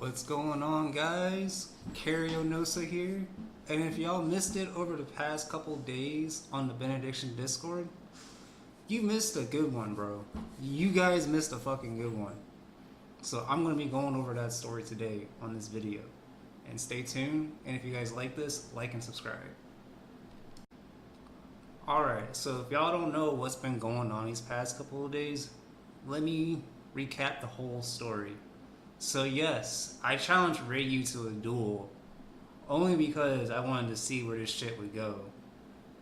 What's going on, guys? Carrionosa here. And if y'all missed it over the past couple days on the Benediction Discord, you missed a good one, bro. You guys missed a fucking good one. So I'm going to be going over that story today on this video. And stay tuned. And if you guys like this, like and subscribe. Alright, so if y'all don't know what's been going on these past couple of days, let me recap the whole story. So yes, I challenged Reyou to a duel only because I wanted to see where this shit would go.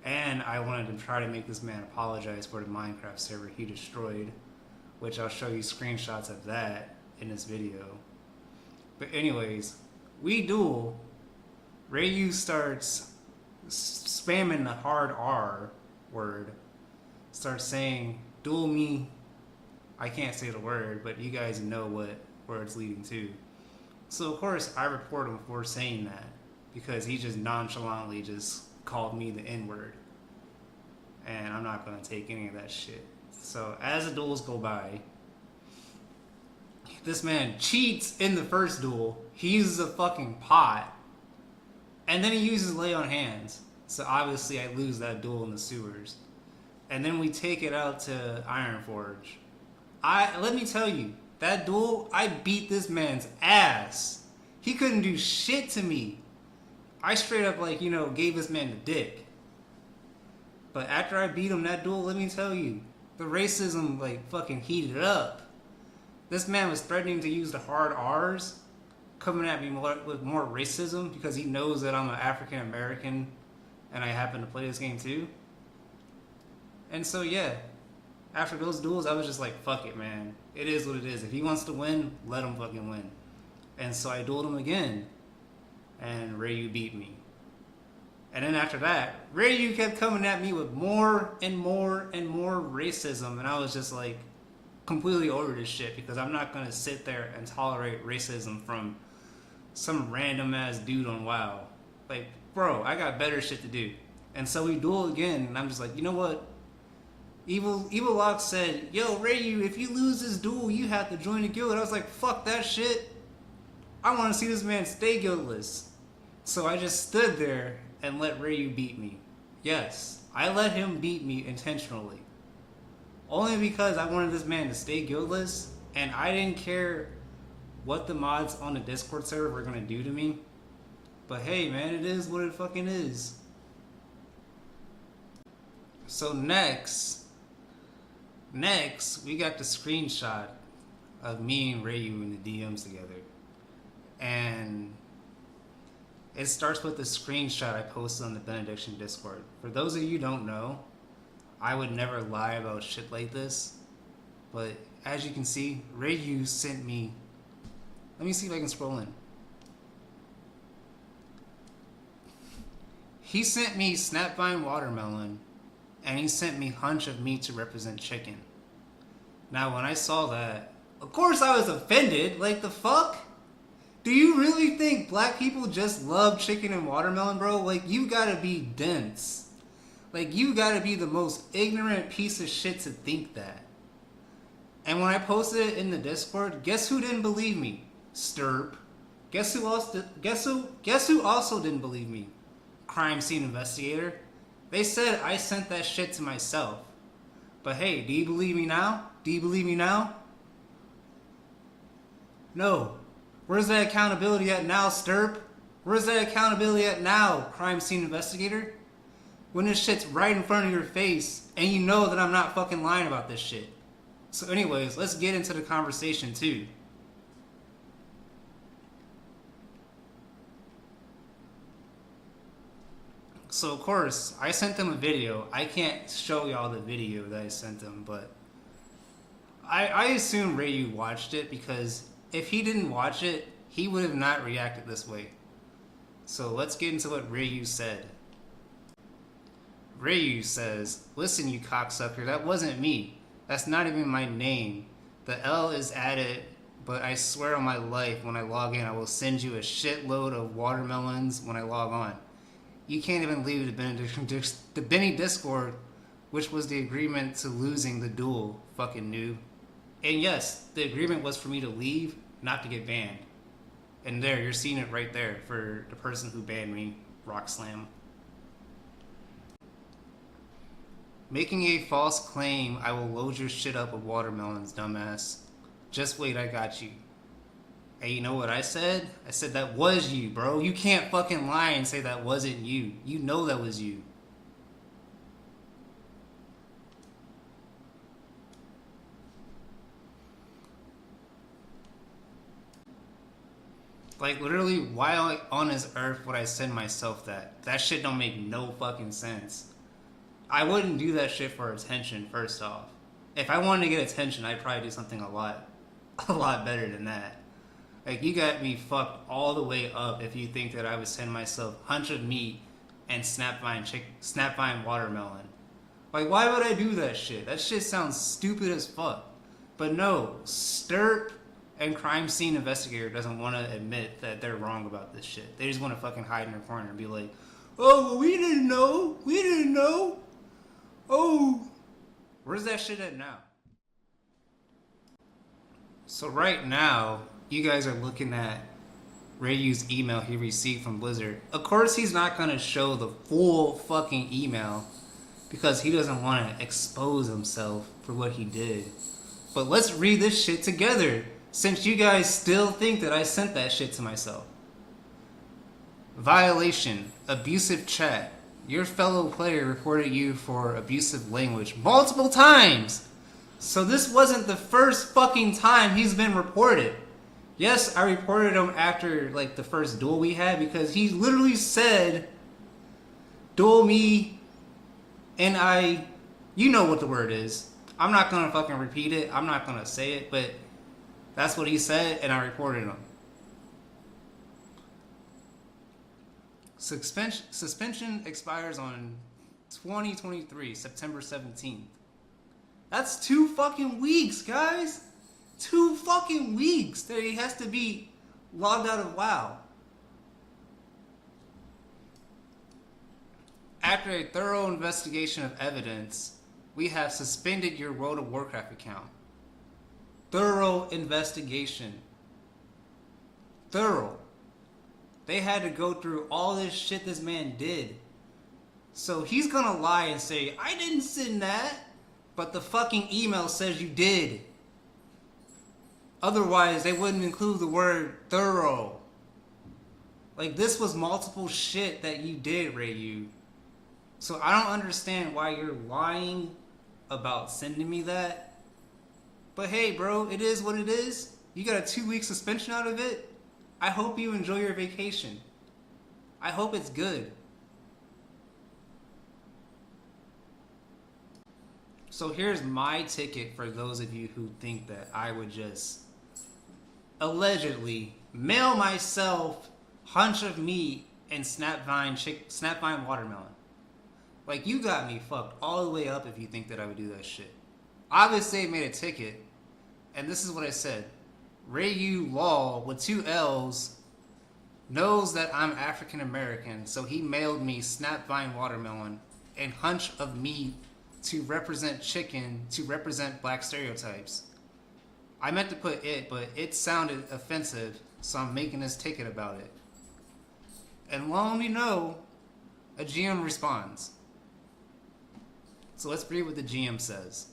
And I wanted to try to make this man apologize for the Minecraft server he destroyed, which I'll show you screenshots of that in this video. But anyways, we duel. Reyou starts spamming the hard R word, starts saying, duel me. I can't say the word, but you guys know where it's leading to. So of course I report him for saying that, because he just nonchalantly just called me the N-word. And I'm not going to take any of that shit. So as the duels go by, this man cheats in the first duel. He uses a fucking pot. And then he uses lay on hands. So obviously I lose that duel in the sewers. And then we take it out to Ironforge. Let me tell you, that duel, I beat this man's ass. He couldn't do shit to me. I straight up gave this man the dick. But after I beat him that duel, let me tell you, the racism fucking heated up. This man was threatening to use the hard R's, coming at me with more racism because he knows that I'm an African American and I happen to play this game too. And so yeah, after those duels, I was just like, fuck it, man. It is what it is. If he wants to win, let him fucking win. And so I dueled him again, and Reyou beat me. And then after that, Reyou kept coming at me with more and more and more racism, and I was just like, completely over this shit, because I'm not gonna sit there and tolerate racism from some random ass dude on WoW. Like, bro, I got better shit to do. And so we duel again, and I'm just like, you know what? Evil Lock said, yo, Reyou, if you lose this duel, you have to join the guild. I was like, fuck that shit. I want to see this man stay guildless. So I just stood there and let Reyou beat me. Yes, I let him beat me intentionally. Only because I wanted this man to stay guildless, and I didn't care what the mods on the Discord server were going to do to me. But hey, man, it is what it fucking is. So next, we got the screenshot of me and Reyou in the DMs together. And it starts with the screenshot I posted on the Benediction Discord. For those of you who don't know, I would never lie about shit like this. But as you can see, Reyou sent me... Let me see if I can scroll in. He sent me Snapvine Watermelon, and he sent me hunch of meat to represent chicken. Now when I saw that, of course I was offended. Like, the fuck? Do you really think black people just love chicken and watermelon, bro? Like, you gotta be dense. Like, you gotta be the most ignorant piece of shit to think that. And when I posted it in the Discord, guess who didn't believe me? Stirp. Guess who also didn't believe me? Crime scene investigator. They said I sent that shit to myself. But hey, do you believe me now? Do you believe me now? No. Where's that accountability at now, Stirp? Where's that accountability at now, crime scene investigator? When this shit's right in front of your face, and you know that I'm not fucking lying about this shit. So anyways, let's get into the conversation too. So of course, I sent them a video. I can't show y'all the video that I sent them, but I assume Reyou watched it, because if he didn't watch it, he would have not reacted this way. So let's get into what Reyou said. Reyou says, listen, you cocksucker, that wasn't me. That's not even my name. The L is added, but I swear on my life, when I log in, I will send you a shitload of watermelons when I log on. You can't even leave the Benny Discord, which was the agreement to losing the duel, fucking noob. And yes, the agreement was for me to leave, not to get banned. And there, you're seeing it right there for the person who banned me, Rock Slam. Making a false claim, I will load your shit up with watermelons, dumbass. Just wait, I got you. Hey, you know what I said? I said that was you, bro. You can't fucking lie and say that wasn't you. You know that was you. Like, literally, why on this earth would I send myself that? That shit don't make no fucking sense. I wouldn't do that shit for attention, first off. If I wanted to get attention, I'd probably do something a lot better than that. Like, you got me fucked all the way up if you think that I would send myself hunch of meat and snapvine watermelon. Like, why would I do that shit? That shit sounds stupid as fuck. But no, Stirp and crime scene investigator doesn't want to admit that they're wrong about this shit. They just want to fucking hide in their corner and be like, oh, well, we didn't know. Oh, where's that shit at now? So right now, you guys are looking at Reyou's email he received from Blizzard. Of course he's not going to show the full fucking email because he doesn't want to expose himself for what he did. But let's read this shit together, since you guys still think that I sent that shit to myself. Violation, abusive chat. Your fellow player reported you for abusive language multiple times. So this wasn't the first fucking time he's been reported. Yes, I reported him after like the first duel we had because he literally said, duel me, and you know what the word is. I'm not gonna fucking repeat it. I'm not gonna say it, but that's what he said, and I reported him. Suspension expires on 2023, September 17th. That's 2 fucking weeks, guys. 2 fucking weeks that he has to be logged out of WoW. After a thorough investigation of evidence, we have suspended your World of Warcraft account. Thorough investigation. Thorough. They had to go through all this shit this man did. So he's gonna lie and say, I didn't send that. But the fucking email says you did. Otherwise, they wouldn't include the word thorough. Like, this was multiple shit that you did, Reyou. So I don't understand why you're lying about sending me that. But hey, bro, it is what it is. You got a 2-week suspension out of it. I hope you enjoy your vacation. I hope it's good. So here's my ticket for those of you who think that I would just allegedly mail myself hunch of meat and snapvine watermelon. Like, you got me fucked all the way up if you think that I would do that shit. Obviously, I made a ticket, and this is what I said. Reyou Law with 2 L's knows that I'm African American, so he mailed me snapvine watermelon and hunch of meat to represent chicken, to represent black stereotypes. I meant to put it, but it sounded offensive, so I'm making this ticket about it. And lo and behold, a GM responds. So let's read what the GM says.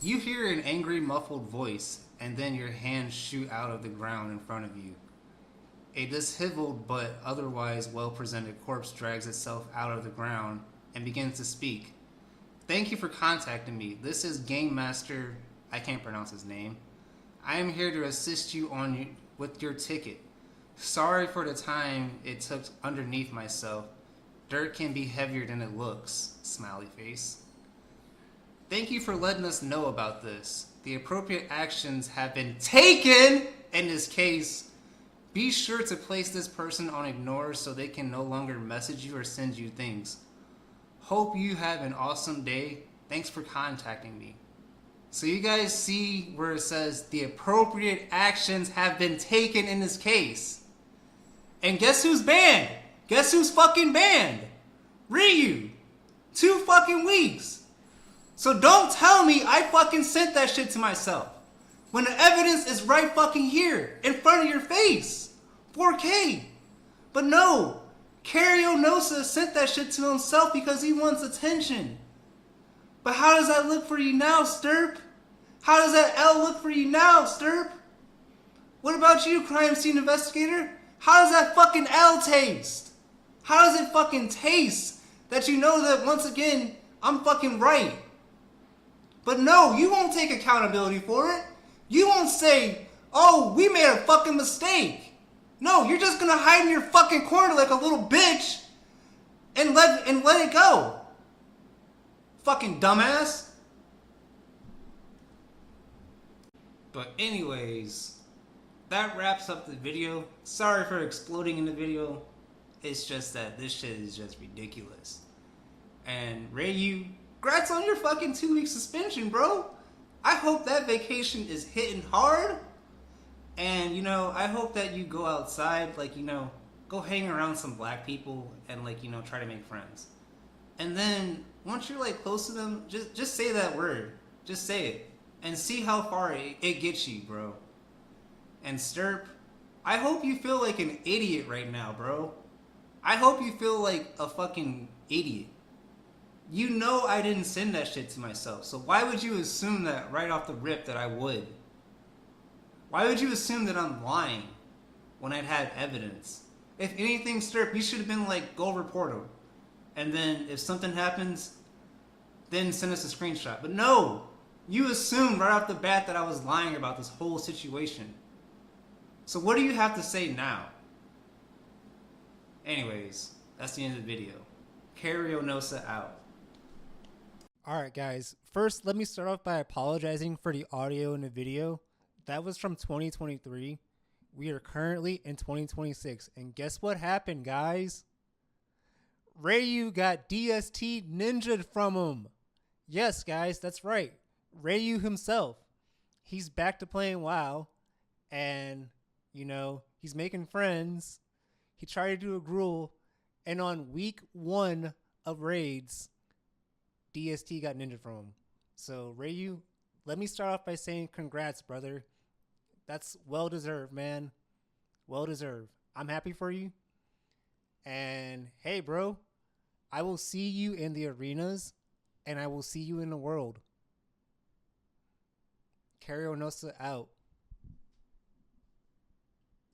You hear an angry, muffled voice, and then your hands shoot out of the ground in front of you. A disheveled but otherwise well-presented corpse drags itself out of the ground and begins to speak. Thank you for contacting me. This is Game Master, I can't pronounce his name. I am here to assist you with your ticket. Sorry for the time it took underneath myself. Dirt can be heavier than it looks. Smiley face. Thank you for letting us know about this. The appropriate actions have been taken in this case. Be sure to place this person on ignore so they can no longer message you or send you things. Hope you have an awesome day. Thanks for contacting me. So you guys see where it says the appropriate actions have been taken in this case. And guess who's banned? Guess who's fucking banned? Reyou. 2 fucking weeks. So don't tell me I fucking sent that shit to myself. when the evidence is right fucking here, in front of your face. 4K. But no, Carionosa sent that shit to himself because he wants attention. But how does that look for you now, Stirp? How does that L look for you now, Stirp? What about you, crime scene investigator? How does that fucking L taste? How does it fucking taste that you know that once again, I'm fucking right? But no, you won't take accountability for it. You won't say, oh, we made a fucking mistake. No, you're just gonna hide in your fucking corner like a little bitch and let it go. Fucking dumbass. But anyways, that wraps up the video. Sorry for exploding in the video. It's just that this shit is just ridiculous. And Reyou, congrats on your fucking 2-week suspension, bro. I hope that vacation is hitting hard. And, you know, I hope that you go outside, like, you know, go hang around some black people and, like, you know, try to make friends. And then, once you're, like, close to them, just say that word. Just say it. And see how far it gets you, bro. And Stirp, I hope you feel like an idiot right now, bro. I hope you feel like a fucking idiot. You know I didn't send that shit to myself, so why would you assume that right off the rip that I would? Why would you assume that I'm lying when I'd had evidence? If anything, Stirp, you should have been like, go report him. And then if something happens, then send us a screenshot. But no, you assumed right off the bat that I was lying about this whole situation. So what do you have to say now? Anyways, that's the end of the video. Carionosa out. Alright guys, first let me start off by apologizing for the audio in the video. That was from 2023. We are currently in 2026. And guess what happened, guys? Reyou got DST ninja'd from him. Yes, guys, that's right. Reyou himself. He's back to playing WoW. And, you know, he's making friends. He tried to do a gruel. And on week 1 of raids, DST got ninja'd from him. So, Reyou, let me start off by saying congrats, brother. That's well deserved, man. Well deserved. I'm happy for you. And hey, bro, I will see you in the arenas and I will see you in the world. Carionosa out.